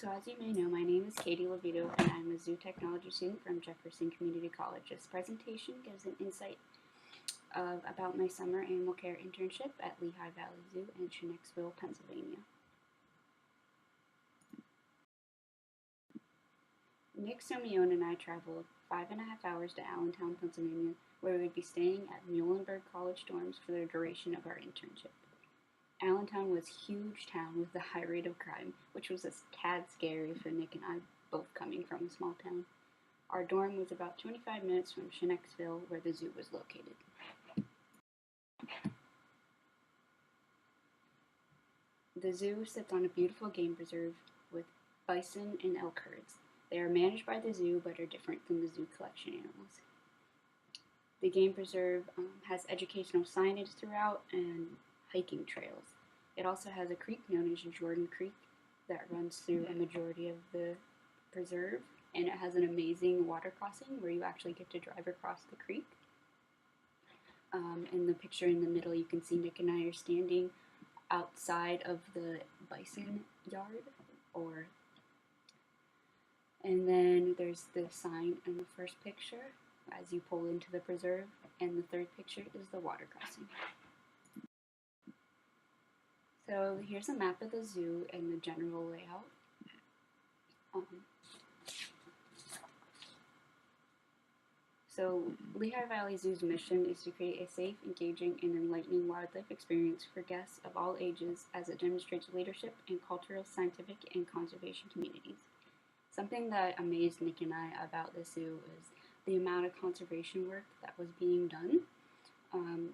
So as you may know, my name is Katie Leveto, and I'm a zoo technology student from Jefferson Community College. This presentation gives an insight about my summer animal care internship at Lehigh Valley Zoo in Chenexville, Pennsylvania. Nick Somione and I traveled 5.5 hours to Allentown, Pennsylvania, where we would be staying at Muhlenberg College dorms for the duration of our internship. Allentown was a huge town with a high rate of crime, which was a tad scary for Nick and I, both coming from a small town. Our dorm was about 25 minutes from Chenexville, where the zoo was located. The zoo sits on a beautiful game preserve with bison and elk herds. They are managed by the zoo but are different than the zoo collection animals. The game preserve has educational signage throughout and hiking trails. It also has a creek known as Jordan Creek that runs through a majority of the preserve, and it has an amazing water crossing where you actually get to drive across the creek. In the picture in the middle, you can see Nick and I are standing outside of the bison yard, and then there's the sign in the first picture as you pull into the preserve, and the third picture is the water crossing. So here's a map of the zoo and the general layout. So Lehigh Valley Zoo's mission is to create a safe, engaging, and enlightening wildlife experience for guests of all ages as it demonstrates leadership in cultural, scientific, and conservation communities. Something that amazed Nick and I about the zoo is the amount of conservation work that was being done.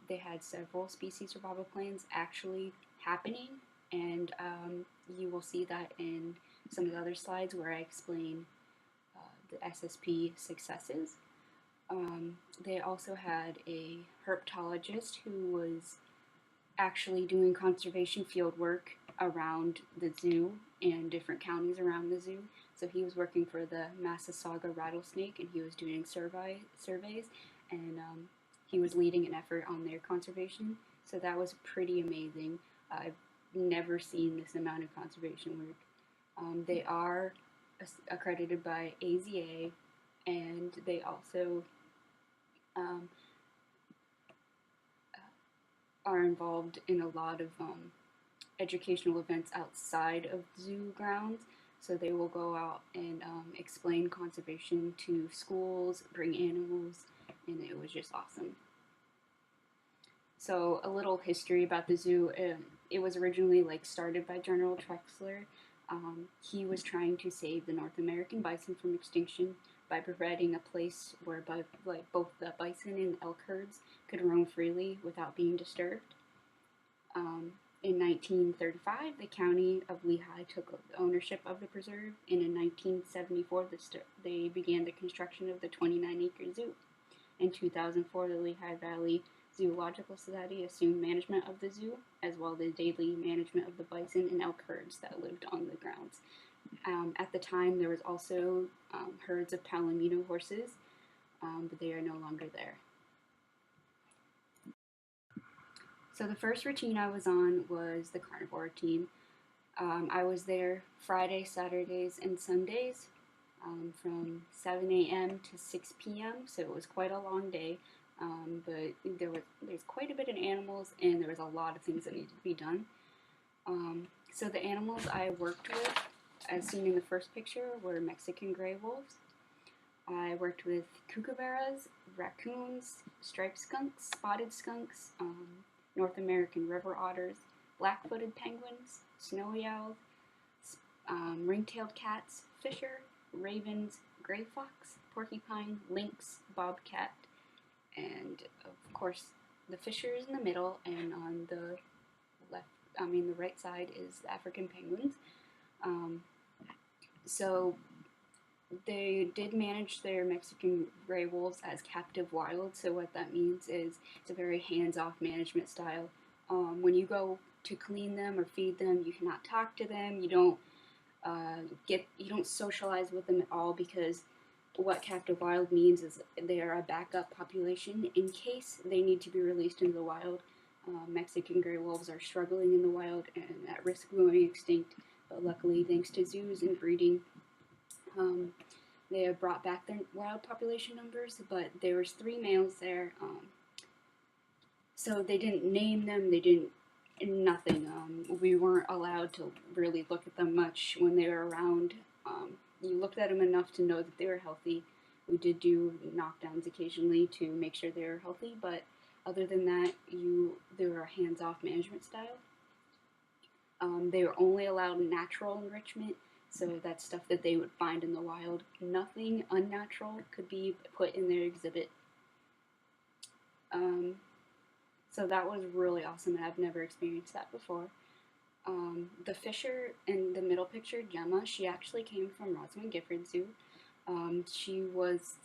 They had several species survival plans actually happening, and you will see that in some of the other slides where I explain the SSP successes. They also had a herpetologist who was actually doing conservation field work around the zoo and different counties around the zoo. So he was working for the Massasauga rattlesnake, and he was doing surveys, and he was leading an effort on their conservation. So that was pretty amazing. I've never seen this amount of conservation work. They are accredited by AZA, and they also are involved in a lot of educational events outside of zoo grounds. So they will go out and explain conservation to schools, bring animals, and it was just awesome. So a little history about the zoo. It was originally started by General Trexler. He was trying to save the North American bison from extinction by providing a place where both the bison and elk herds could roam freely without being disturbed. In 1935, the county of Lehigh took ownership of the preserve, and in 1974, they began the construction of the 29-acre zoo. In 2004, the Lehigh Valley Zoological Society assumed management of the zoo, as well as the daily management of the bison and elk herds that lived on the grounds. At the time, there was also herds of Palomino horses, but they are no longer there. So the first routine I was on was the carnivore routine. I was there Friday, Saturdays, and Sundays from 7 a.m. to 6 p.m., so it was quite a long day, but there's quite a bit of animals, and there was a lot of things that needed to be done. So the animals I worked with, as seen in the first picture, were Mexican gray wolves. I worked with kookaburras, raccoons, striped skunks, spotted skunks, North American river otters, black-footed penguins, snowy owls, ring-tailed cats, fisher, ravens, gray fox, porcupine, lynx, bobcat, and of course the fisher is in the middle, and on the the right side is the African penguins. So they did manage their Mexican gray wolves as captive wild, so what that means is it's a very hands-off management style. When you go to clean them or feed them, you cannot talk to them, you don't socialize with them at all, because what captive wild means is they are a backup population in case they need to be released into the wild. Mexican gray wolves are struggling in the wild and at risk of going extinct, But luckily, thanks to zoos and breeding, um, they have brought back their wild population numbers. But there was 3 males there, so they didn't name them. They didn't nothing. We weren't allowed to really look at them much when they were around. You looked at them enough to know that they were healthy. We did do knockdowns occasionally to make sure they were healthy, but other than that, they were a hands-off management style. They were only allowed natural enrichment, so that's stuff that they would find in the wild. Nothing unnatural could be put in their exhibit. So that was really awesome, and I've never experienced that before. The fisher in the middle picture, Gemma, she actually came from Rosamond Gifford Zoo. She was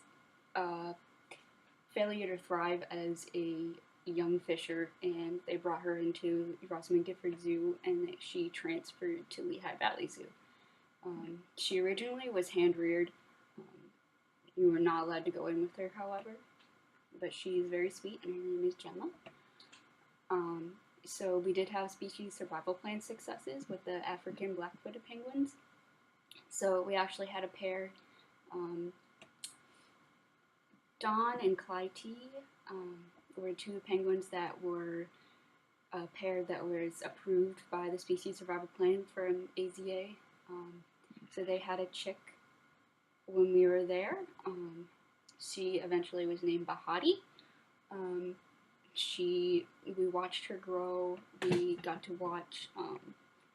failure to thrive as a young fisher, and they brought her into Rosamond Gifford Zoo, and she transferred to Lehigh Valley Zoo. She originally was hand-reared. We were not allowed to go in with her, however, but she is very sweet, and her name is Gemma. So we did have species survival plan successes with the African black-footed penguins. So we actually had a pair, Dawn and Clytie, were 2 penguins that were a pair that was approved by the species survival plan from AZA. So they had a chick when we were there. She eventually was named Bahati. We watched her grow. We got to watch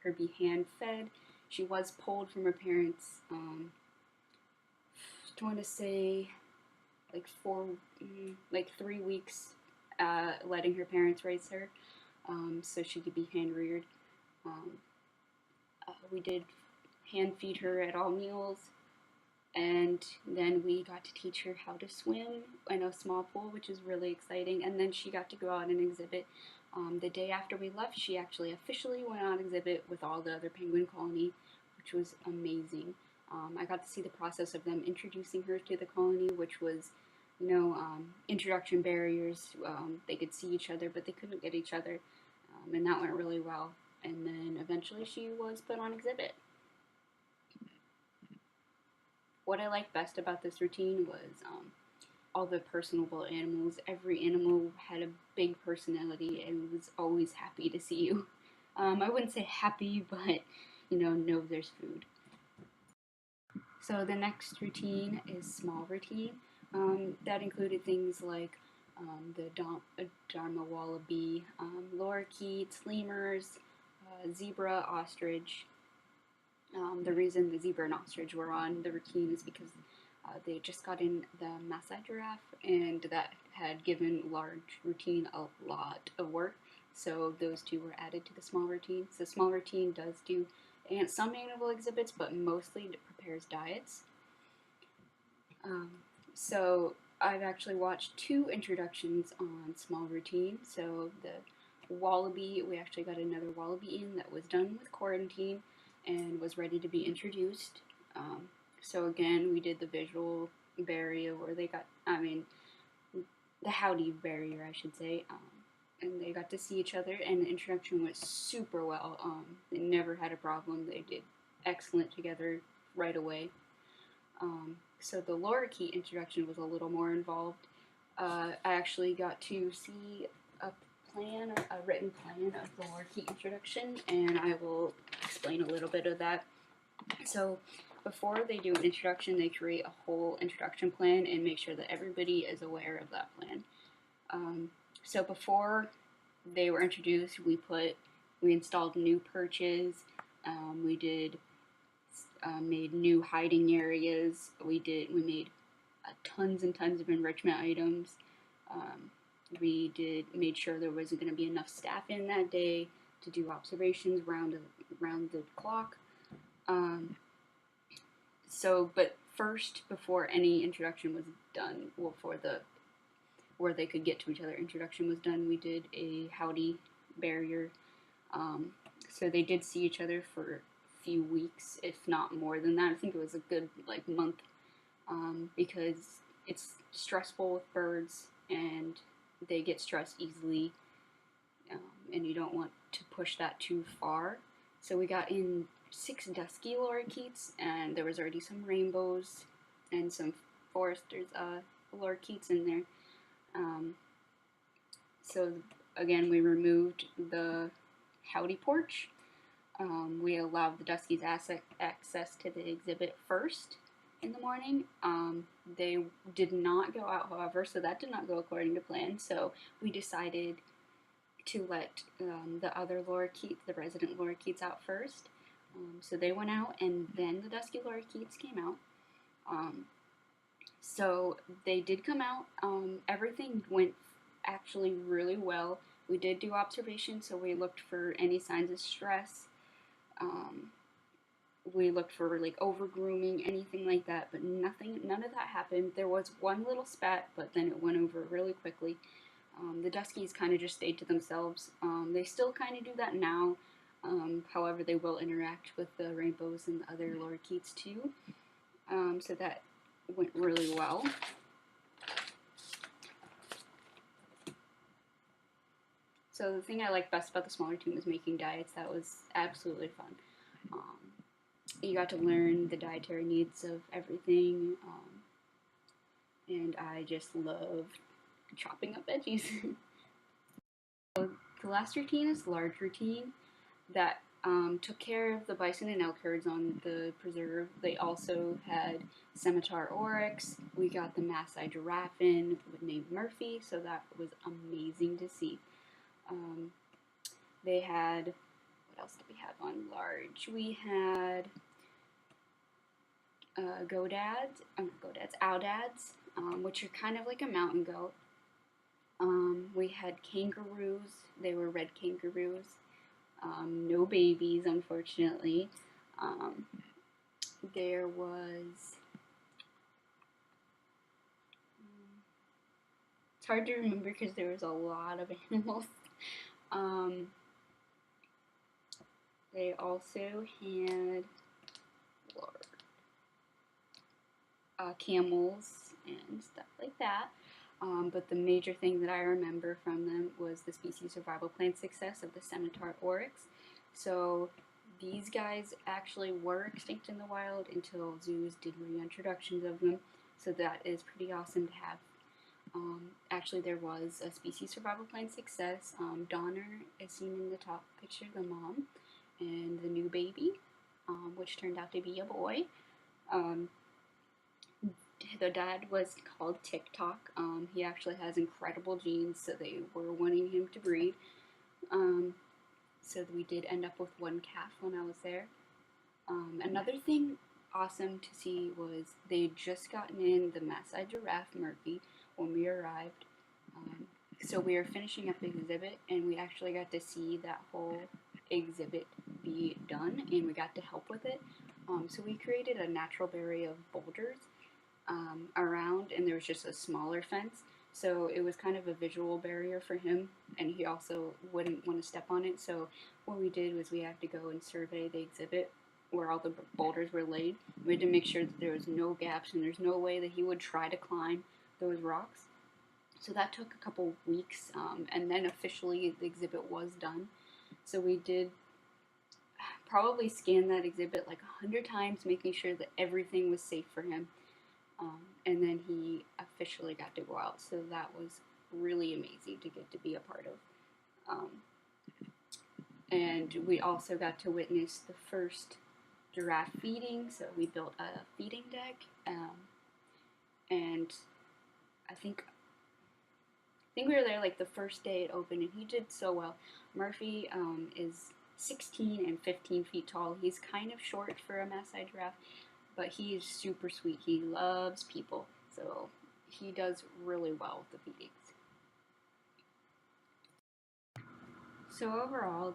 her be hand-fed. She was pulled from her parents. I want to say like 3 weeks, letting her parents raise her, so she could be hand-reared. We did hand feed her at all meals. And then we got to teach her how to swim in a small pool, which is really exciting. And then she got to go out and exhibit. The day after we left, she actually officially went on exhibit with all the other penguin colony, which was amazing. I got to see the process of them introducing her to the colony, which was, introduction barriers. They could see each other, but they couldn't get each other. And that went really well. And then eventually she was put on exhibit. What I liked best about this routine was all the personable animals. Every animal had a big personality and was always happy to see you. I wouldn't say happy, but, know there's food. So the next routine is small routine. That included things like the Dharma wallaby, lorikeets, lemurs, zebra, ostrich. The reason the zebra and ostrich were on the routine is because they just got in the Maasai giraffe, and that had given large routine a lot of work. So those 2 were added to the small routine. So small routine does do some animal exhibits, but mostly it prepares diets. So I've actually watched 2 introductions on small routine. So the wallaby, we actually got another wallaby in that was done with quarantine and was ready to be introduced. So again, we did the visual barrier where they got, the howdy barrier, I should say, and they got to see each other, and the introduction went super well. They never had a problem. They did excellent together right away. So the lorikeet introduction was a little more involved. I actually got to see a written plan of the lorikeet introduction, and I will explain a little bit of that. So before they do an introduction, they create a whole introduction plan and make sure that everybody is aware of that plan. So before they were introduced, we installed new perches. We made new hiding areas. We made tons and tons of enrichment items. We made sure there wasn't going to be enough staff in that day to do observations round the clock. But first, before any introduction was done, where they could get to each other introduction was done, we did a howdy barrier. So they did see each other for a few weeks, if not more than that. I think it was a good month, because it's stressful with birds, and they get stressed easily, and you don't want to push that too far. So we got in 6 dusky lorikeets, and there was already some rainbows and some foresters lorikeets in there. So again, we removed the howdy porch. We allowed the duskies access to the exhibit first in the morning. They did not go out, however, so that did not go according to plan. So we decided to let the other lorikeets, the resident lorikeets, out first. So they went out, and then the dusky lorikeets came out. So they did come out. Everything went actually really well. We did do observation, so we looked for any signs of stress. We looked for like over grooming, anything like that, but none of that happened. There was one little spat, but then it went over really quickly. The duskies kind of just stayed to themselves. They still kind of do that now. However, they will interact with the rainbows and the other lorikeets too. So that went really well. So the thing I liked best about the smaller team was making diets. That was absolutely fun. You got to learn the dietary needs of everything, and I just loved chopping up veggies. So the last routine is large routine that took care of the bison and elk herds on the preserve. They also had scimitar oryx. We got the Maasai giraffe in named Murphy, so that was amazing to see. They had, what else did we have on large? We had audads, which are kind of like a mountain goat. We had kangaroos. They were red kangaroos. No babies, unfortunately. There was... it's hard to remember because there was a lot of animals. They also had camels and stuff like that. But the major thing that I remember from them was the species survival plan success of the scimitar oryx. So these guys actually were extinct in the wild until zoos did reintroductions of them. So that is pretty awesome to have. Actually, there was a species survival plan success. Donner is seen in the top picture, the mom, and the new baby, which turned out to be a boy. The dad was called TikTok. He actually has incredible genes, so they were wanting him to breed. So we did end up with one calf when I was there. Another thing awesome to see was they had just gotten in the Maasai giraffe, Murphy, when we arrived. So we were finishing up the exhibit, and we actually got to see that whole exhibit be done, and we got to help with it. So we created a natural barrier of boulders around, and there was just a smaller fence. So it was kind of a visual barrier for him, and he also wouldn't want to step on it. So what we did was we had to go and survey the exhibit where all the boulders were laid. We had to make sure that there was no gaps and there's no way that he would try to climb those rocks. So that took a couple weeks, and then officially the exhibit was done. So we did probably scan that exhibit like 100 times, making sure that everything was safe for him. And then he officially got to go out, so that was really amazing to get to be a part of. And we also got to witness the first giraffe feeding, so we built a feeding deck, and I think we were there like the first day it opened, and he did so well. Murphy is 16 and 15 feet tall. He's kind of short for a Maasai giraffe, but he is super sweet. He loves people, so he does really well with the feedings. So overall,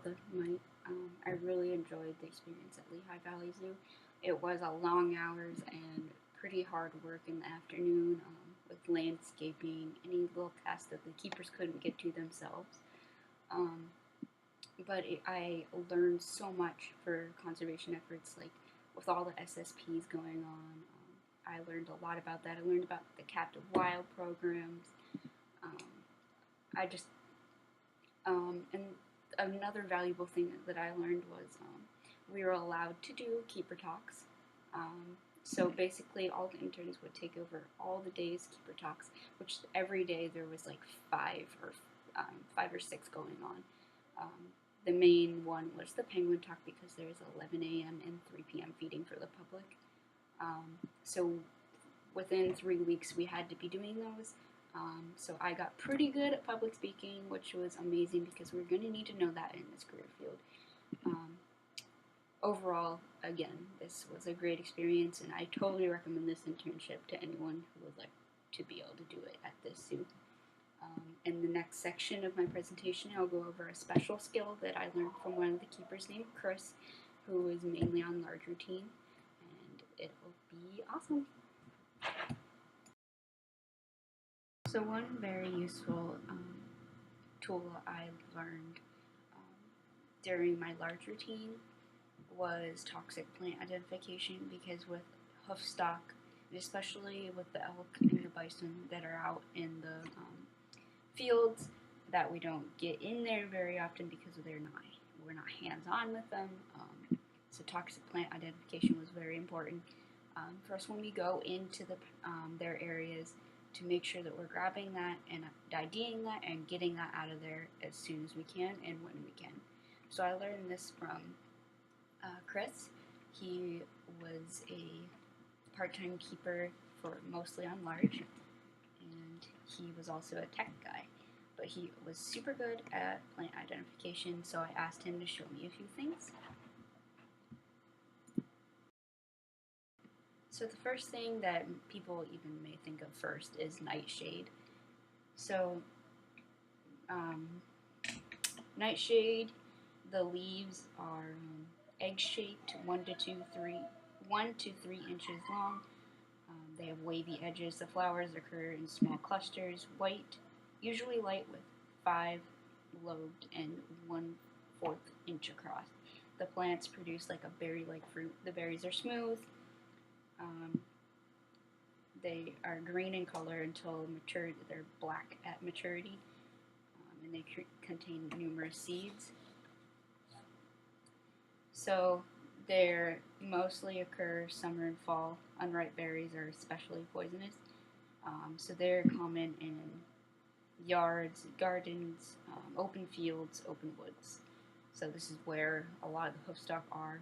I really enjoyed the experience at Lehigh Valley Zoo. It was a long hours and pretty hard work in the afternoon with landscaping, any little tasks that the keepers couldn't get to themselves. But I learned so much for conservation efforts, like with all the SSPs going on. I learned a lot about that. I learned about the captive wild programs. And another valuable thing that I learned was we were allowed to do keeper talks. So basically, all the interns would take over all the day's keeper talks, which every day there was like five or six going on. The main one was the penguin talk because there's 11 a.m. and 3 p.m. feeding for the public. So within 3 weeks, we had to be doing those. So I got pretty good at public speaking, which was amazing because we're going to need to know that in this career field. Overall, again, this was a great experience, and I totally recommend this internship to anyone who would like to be able to do it at this zoo. In the next section of my presentation, I'll go over a special skill that I learned from one of the keepers named Chris, who is mainly on large routine, and it will be awesome. So one very useful tool I learned during my large routine was toxic plant identification, because with hoof stock, especially with the elk and the bison that are out in the fields, that we don't get in there very often because we're not hands-on with them. So toxic plant identification was very important for us when we go into their areas, to make sure that we're grabbing that and IDing that and getting that out of there as soon as we can and when we can. So I learned this from Chris. He was a part-time keeper for mostly on large, and he was also a tech guy, but he was super good at plant identification, so I asked him to show me a few things. So the first thing that people even may think of first is nightshade. So nightshade, the leaves are egg-shaped, 1 to 3 inches long. They have wavy edges. The flowers occur in small clusters, white, usually light, with 5 lobed and 1/4 inch across. The plants produce like a berry-like fruit. The berries are smooth. They are green in color until mature. They're black at maturity, and they contain numerous seeds. So they mostly occur summer and fall. Unripe berries are especially poisonous. So they're common in yards, gardens, open fields, open woods. So this is where a lot of the hoofstock are.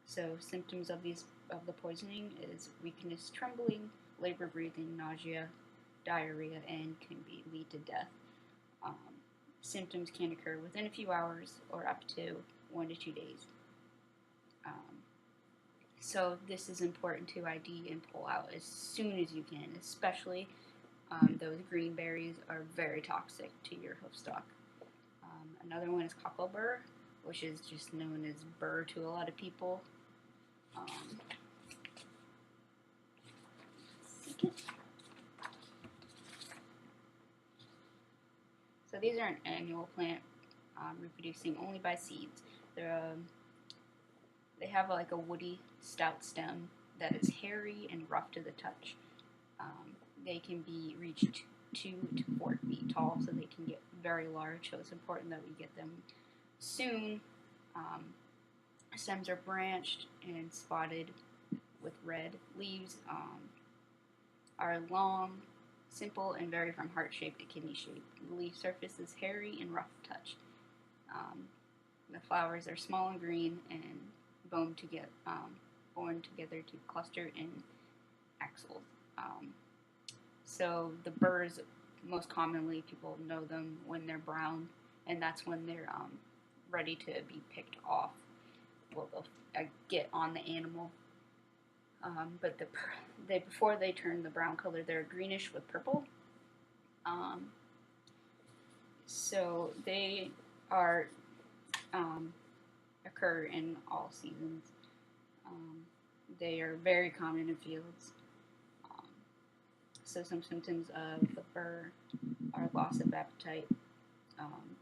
So symptoms of the poisoning is weakness, trembling, labor breathing, nausea, diarrhea, and can lead to death. Symptoms can occur within a few hours or up to 1 to 2 days. So this is important to ID and pull out as soon as you can, especially those green berries are very toxic to your hoofstock. Another one is cockleburr, which is just known as burr to a lot of people. So these are an annual plant, reproducing only by seeds. They have like a woody, stout stem that is hairy and rough to the touch. They can be reached 2 to 4 feet tall, so they can get very large. So it's important that we get them soon. Stems are branched and spotted with red. Leaves are long, simple, and vary from heart-shaped to kidney-shaped. The leaf surface is hairy and rough to touch. The flowers are small and green and born together to cluster in axils. So the burrs, most commonly people know them when they're brown, and that's when they're ready to be picked off. Well, they'll get on the animal. But before they turn the brown color, they're greenish with purple. So they occur in all seasons. They are very common in fields. So some symptoms of the burr are loss of appetite,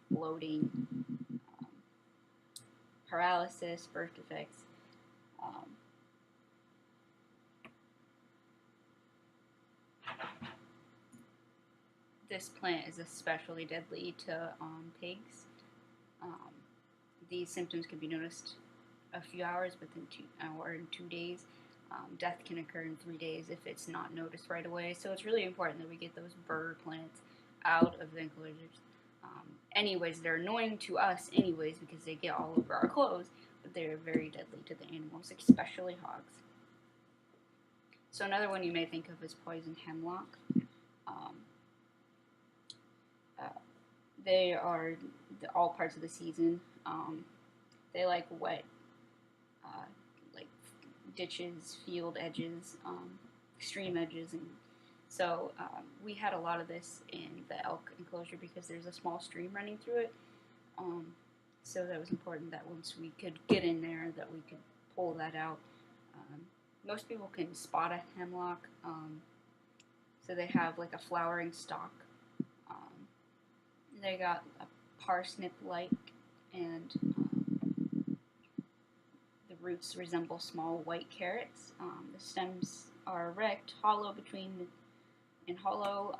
bloating, paralysis, birth defects. This plant is especially deadly to pigs. These symptoms can be noticed a few hours, but then or in 2 days. Death can occur in 3 days if it's not noticed right away. So it's really important that we get those burr plants out of the enclosures. Anyways, they're annoying to us anyways because they get all over our clothes, but they're very deadly to the animals, especially hogs. So another one you may think of is poison hemlock. They are all parts of the season. They like wet, like ditches, field edges, stream edges, and so we had a lot of this in the elk enclosure because there's a small stream running through it. So that was important that once we could get in there, that we could pull that out. Most people can spot a hemlock, so they have like a flowering stalk. They got a parsnip-like, and the roots resemble small white carrots. The stems are erect, hollow and hollow.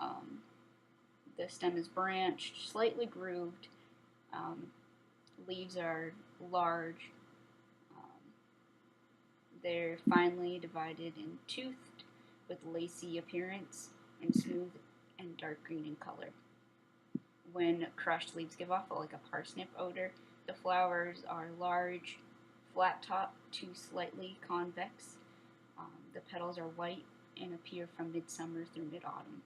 The stem is branched, slightly grooved. Leaves are large. They're finely divided and toothed, with lacy appearance and smooth and dark green in color. When crushed, leaves give off like a parsnip odor. The flowers are large, flat top to slightly convex. The petals are white and appear from midsummer through mid-autumn.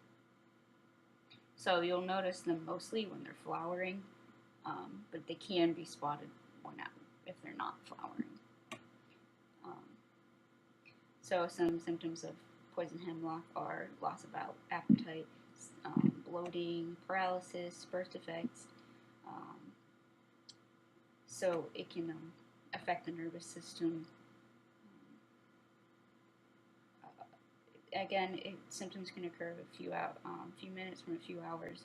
So you'll notice them mostly when they're flowering, but they can be spotted if they're not flowering. So some symptoms of poison hemlock are loss of appetite, bloating, paralysis, birth defects. So it can affect the nervous system. Again, symptoms can occur a few minutes from a few hours.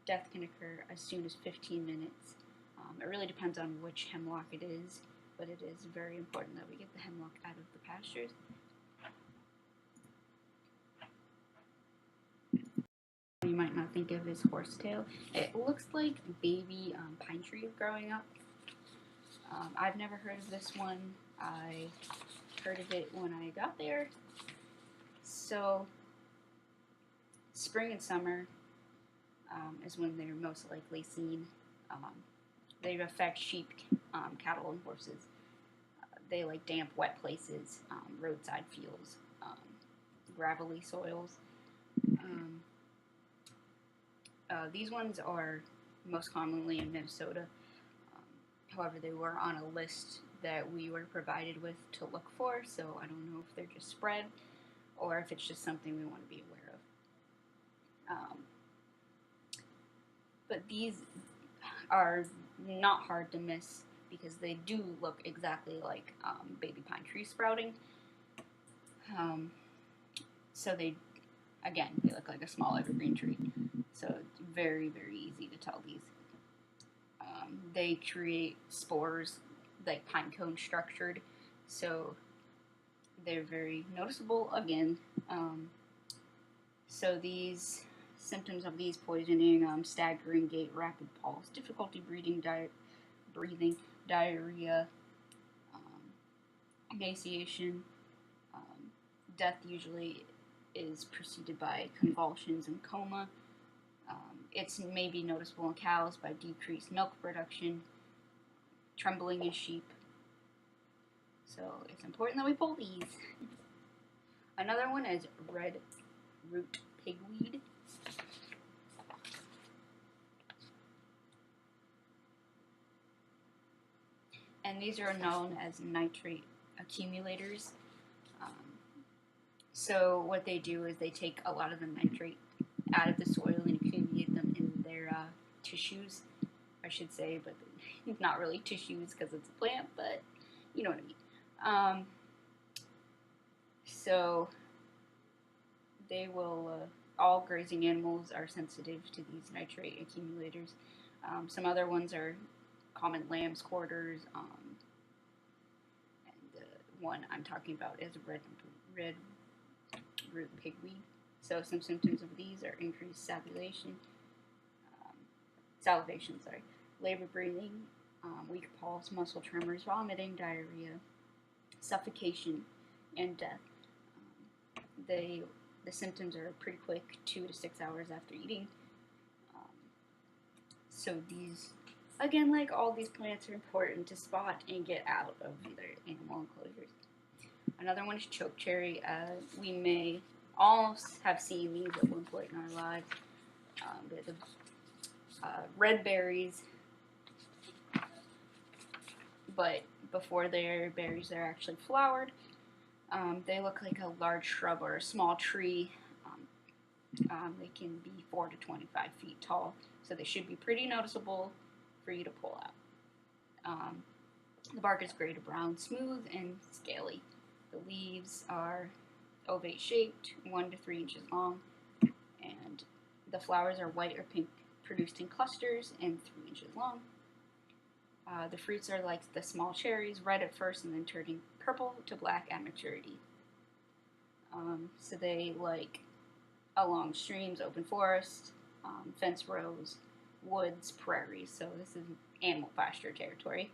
Death can occur as soon as 15 minutes. It really depends on which hemlock it is, but it is very important that we get the hemlock out of the pastures. You might not think of is horsetail. It looks like baby pine tree growing up. I've never heard of this one. I heard of it when I got there. So spring and summer is when they're most likely seen. They affect sheep, cattle, and horses. They like damp, wet places, roadside fields, gravelly soils. These ones are most commonly in Minnesota. However, they were on a list that we were provided with to look for, so I don't know if they're just spread or if it's just something we want to be aware of. But these are not hard to miss because they do look exactly like baby pine tree sprouting. So they look like a small evergreen tree. So it's very, very easy to tell these. They create spores like pine cone structured, so they're very noticeable again. So these symptoms of these poisoning: staggering gait, rapid pulse, difficulty breathing, diarrhea, emaciation. Death usually is preceded by convulsions and coma. It's maybe noticeable in cows by decreased milk production, trembling in sheep. So it's important that we pull these. Another one is red root pigweed. And these are known as nitrate accumulators. So what they do is they take a lot of the nitrate out of the soil and accumulate them in their tissues, I should say, but not really tissues because it's a plant, but you know what I mean. So they will, all grazing animals are sensitive to these nitrate accumulators. Some other ones are common lamb's quarters, and the one I'm talking about is red root pigweed. So some symptoms of these are increased salivation, labor breathing, weak pulse, muscle tremors, vomiting, diarrhea, suffocation, and death. They the symptoms are pretty quick, 2 to 6 hours after eating. Um, so these, again, like all these plants, are important to spot and get out of their animal enclosures. Another one is chokecherry. We may all have seen these at one point in our lives. They're the red berries, but before they're berries, they're actually flowered. They look like a large shrub or a small tree. They can be 4 to 25 feet tall, so they should be pretty noticeable for you to pull out. The bark is gray to brown, smooth, and scaly. The leaves are ovate shaped, 1 to 3 inches long, and the flowers are white or pink, produced in clusters and 3 inches long. The fruits are like the small cherries, red at first and then turning purple to black at maturity. So they like along streams, open forests, fence rows, woods, prairies. So this is animal pasture territory.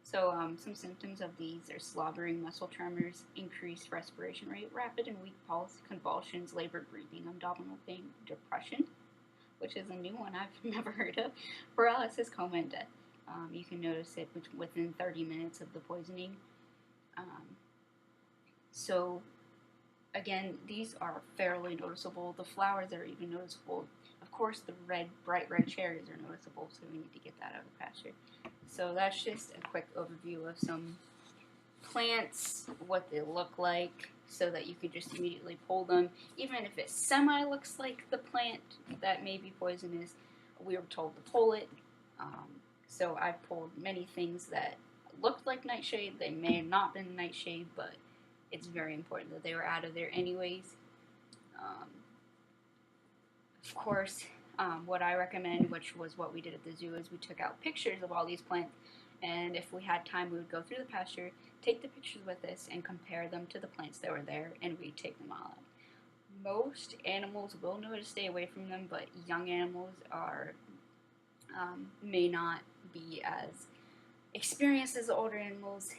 So some symptoms of these are slobbering, muscle tremors, increased respiration rate, rapid and weak pulse, convulsions, labored breathing, abdominal pain, depression, which is a new one I've never heard of, paralysis, coma, and death. You can notice it within 30 minutes of the poisoning. So again, these are fairly noticeable. The flowers are even noticeable. Of course, the bright red cherries are noticeable, so we need to get that out of the pasture. So that's just a quick overview of some plants, what they look like, so that you can just immediately pull them. Even if it looks like the plant that may be poisonous, we were told to pull it. So I've pulled many things that looked like nightshade. They may have not been nightshade, but it's very important that they were out of there anyways. Of course, what I recommend, which was what we did at the zoo, is we took out pictures of all these plants, and if we had time, we would go through the pasture, take the pictures with us, and compare them to the plants that were there, and we'd take them all out. Most animals will know to stay away from them, but young animals may not be as experienced as older animals,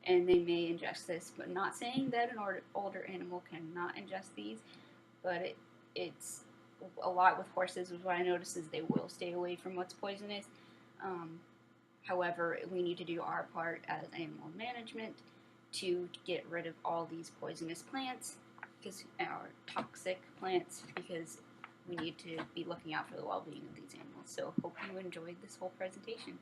and they may ingest this, but not saying that an older animal cannot ingest these, but it's a lot with horses. What I notice is they will stay away from what's poisonous. However, we need to do our part as animal management to get rid of all these poisonous plants, or toxic plants, because we need to be looking out for the well-being of these animals. So hope you enjoyed this whole presentation.